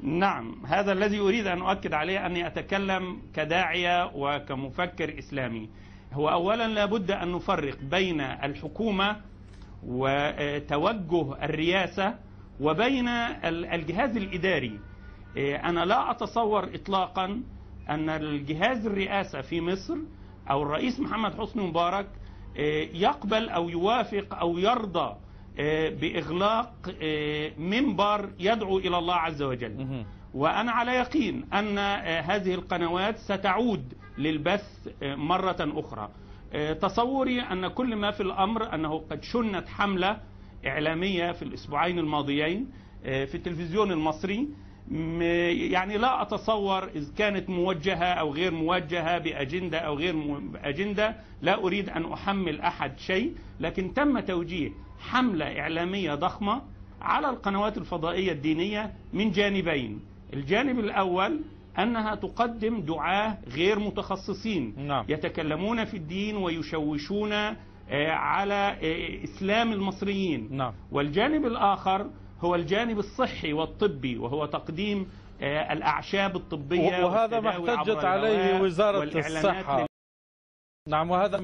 نعم، هذا الذي أريد أن أؤكد عليه، أني أتكلم كداعية وكمفكر إسلامي. هو أولا لابد أن نفرق بين الحكومة وتوجه الرئاسة وبين الجهاز الإداري. أنا لا أتصور إطلاقا أن الجهاز الرئاسة في مصر أو الرئيس محمد حسني مبارك يقبل أو يوافق أو يرضى بإغلاق منبر يدعو إلى الله عز وجل. وأنا على يقين أن هذه القنوات ستعود للبث مرة أخرى. تصوري أن كل ما في الأمر أنه قد شنت حملة إعلامية في الأسبوعين الماضيين في التلفزيون المصري، يعني لا أتصور إذ كانت موجهة أو غير موجهة، بأجندة أو غير أجندة، لا أريد أن أحمل أحد شيء، لكن تم توجيه حملة إعلامية ضخمة على القنوات الفضائية الدينية من جانبين. الجانب الأول أنها تقدم دعاة غير متخصصين يتكلمون في الدين ويشوشون على إسلام المصريين. والجانب الآخر هو الجانب الصحي والطبي، وهو تقديم الأعشاب الطبية، وهذا ما احتجت عليه وزارة الصحة. نعم، وهذا